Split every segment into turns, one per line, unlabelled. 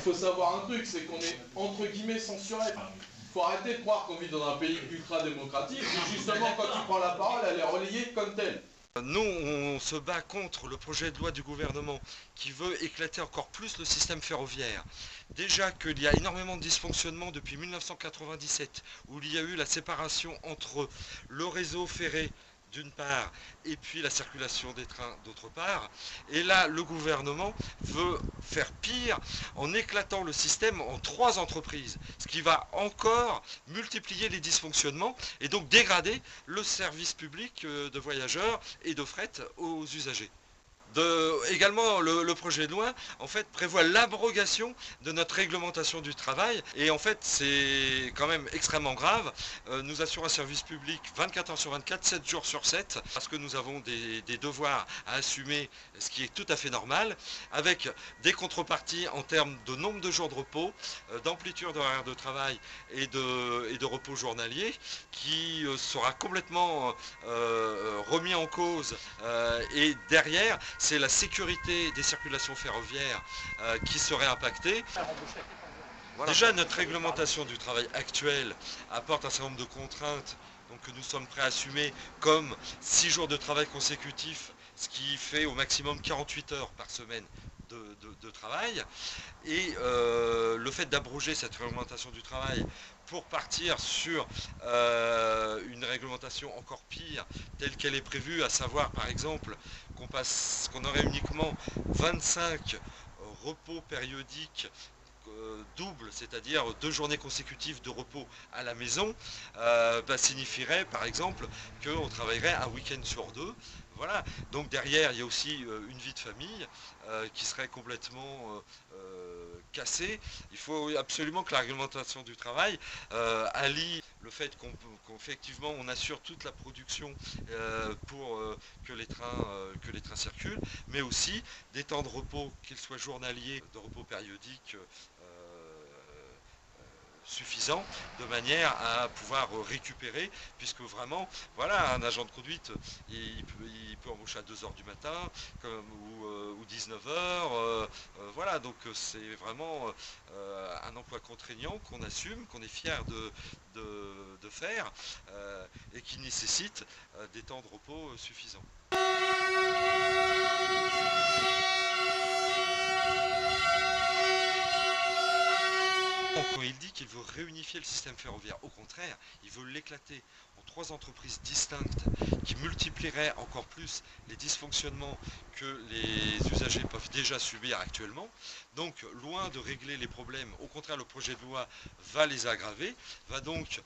faut savoir un truc, c'est qu'on est entre guillemets censuré. Il faut arrêter de croire qu'on vit dans un pays ultra démocratique, et justement quand tu prends la parole, elle est relayée comme telle.
Nous, on se bat contre le projet de loi du gouvernement qui veut éclater encore plus le système ferroviaire. Déjà qu'il y a énormément de dysfonctionnements depuis 1997, où il y a eu la séparation entre le réseau ferré d'une part, et puis la circulation des trains d'autre part. Et là, le gouvernement veut faire pire en éclatant le système en 3 entreprises, ce qui va encore multiplier les dysfonctionnements et donc dégrader le service public de voyageurs et de fret aux usagers. Également, le projet de loi en fait, prévoit l'abrogation de notre réglementation du travail. Et en fait, c'est quand même extrêmement grave. Nous assurons un service public 24 heures sur 24, 7 jours sur 7, parce que nous avons des devoirs à assumer, ce qui est tout à fait normal, avec des contreparties en termes de nombre de jours de repos, d'amplitude d'horaire de travail et de repos journalier, qui sera complètement remis en cause. Et derrière, c'est la sécurité des circulations ferroviaires qui serait impactée. Déjà, notre réglementation du travail actuelle apporte un certain nombre de contraintes donc, que nous sommes prêts à assumer, comme 6 jours de travail consécutifs, ce qui fait au maximum 48 heures par semaine de travail. Et le fait d'abroger cette réglementation du travail pour partir sur une réglementation encore pire, telle qu'elle est prévue, à savoir par exemple qu'on aurait uniquement 25 repos périodiques doubles, c'est-à-dire 2 journées consécutives de repos à la maison, signifierait par exemple qu'on travaillerait un week-end sur 2. Voilà. Donc derrière, il y a aussi une vie de famille qui serait complètement cassée. Il faut absolument que la réglementation du travail allie le fait qu'effectivement on assure toute la production pour que les trains circulent, mais aussi des temps de repos, qu'ils soient journaliers, de repos périodiques suffisant de manière à pouvoir récupérer, puisque vraiment, voilà, un agent de conduite, il peut embaucher à 2 h du matin ou 19 h, voilà, donc c'est vraiment un emploi contraignant qu'on assume, qu'on est fier de faire et qui nécessite des temps de repos suffisants. Quand il dit qu'il veut réunifier le système ferroviaire, au contraire, il veut l'éclater en 3 entreprises distinctes qui multiplieraient encore plus les dysfonctionnements que les usagers peuvent déjà subir actuellement. Donc, loin de régler les problèmes, au contraire, le projet de loi va les aggraver, va donc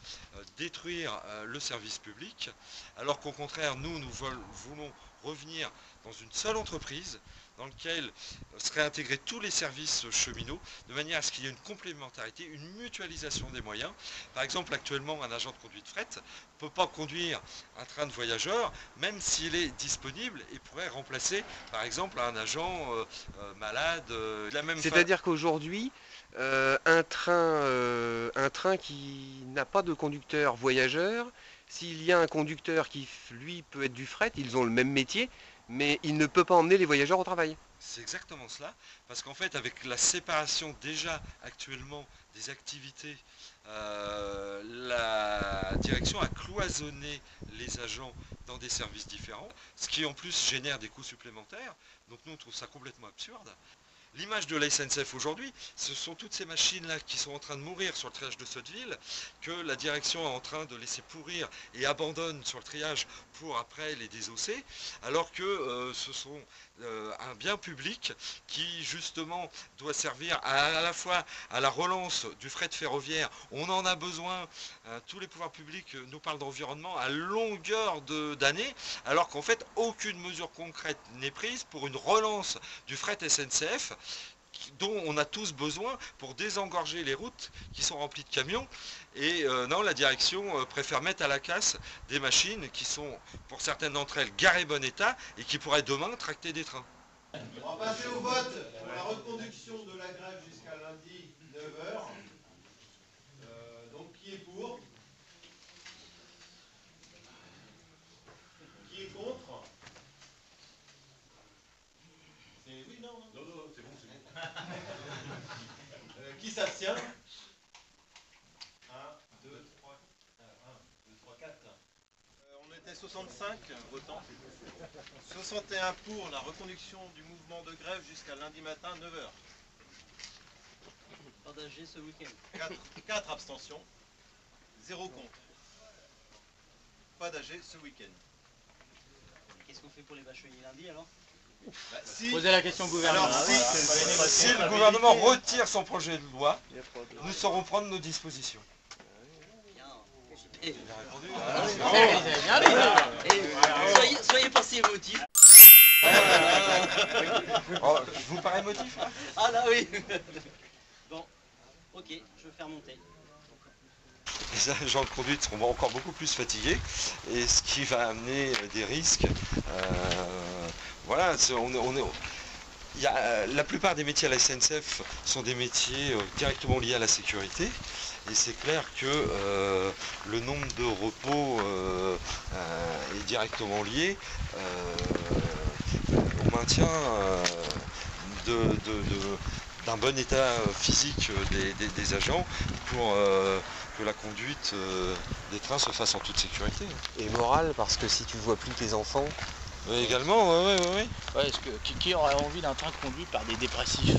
détruire le service public, alors qu'au contraire, nous voulons revenir dans une seule entreprise, dans lequel seraient intégrés tous les services cheminots, de manière à ce qu'il y ait une complémentarité, une mutualisation des moyens. Par exemple, actuellement, un agent de conduite fret ne peut pas conduire un train de voyageurs, même s'il est disponible, et pourrait remplacer, par exemple, un agent malade.
C'est-à-dire qu'aujourd'hui, un train qui n'a pas de conducteur voyageur, s'il y a un conducteur qui, lui, peut être du fret, ils ont le même métier, mais il ne peut pas emmener les voyageurs au travail.
C'est exactement cela, parce qu'en fait, avec la séparation déjà actuellement des activités, la direction a cloisonné les agents dans des services différents, ce qui en plus génère des coûts supplémentaires. Donc nous, on trouve ça complètement absurde. L'image de la SNCF aujourd'hui, ce sont toutes ces machines-là qui sont en train de mourir sur le triage de Sotteville, que la direction est en train de laisser pourrir et abandonne sur le triage pour après les désosser, alors que ce sont un bien public qui justement doit servir à la fois à la relance du fret ferroviaire. On en a besoin, tous les pouvoirs publics nous parlent d'environnement à longueur d'années, alors qu'en fait aucune mesure concrète n'est prise pour une relance du fret SNCF dont on a tous besoin pour désengorger les routes qui sont remplies de camions. Et non, la direction préfère mettre à la casse des machines qui sont, pour certaines d'entre elles, garées bon état et qui pourraient demain tracter des trains.
On va passer au vote pour la reconduction de la grève jusqu'à lundi 9 h. Donc qui est pour? Qui est contre? Oui, non, c'est bon, c'est bon. Qui s'abstient? 1, 2, 3, 4. On était 65 votants. 61 pour la reconduction du mouvement de grève jusqu'à lundi matin 9h.
Pas d'AG ce week-end.
4 abstentions. 0 contre. Pas d'AG ce week-end.
Qu'est-ce qu'on fait pour les bacheliers lundi alors?
Bah, si,
Posez la question au gouvernement.
alors
Si le gouvernement retire son projet de loi, nous saurons prendre nos dispositions.
Bien.
Il a répondu.
Soyez pas si émotifs.
Oh, je vous parais émotif là?
Ah là oui. Bon, ok, je vais faire monter.
Les agents de conduite seront encore beaucoup plus fatigués, et ce qui va amener des risques. Voilà, la plupart des métiers à la SNCF sont des métiers directement liés à la sécurité, et c'est clair que le nombre de repos est directement lié au maintien d'un bon état physique des agents pour que la conduite des trains se fasse en toute sécurité.
Et moral, parce que si tu vois plus tes enfants...
Également, oui.
Ouais, qui aurait envie d'un train conduit par des dépressifs?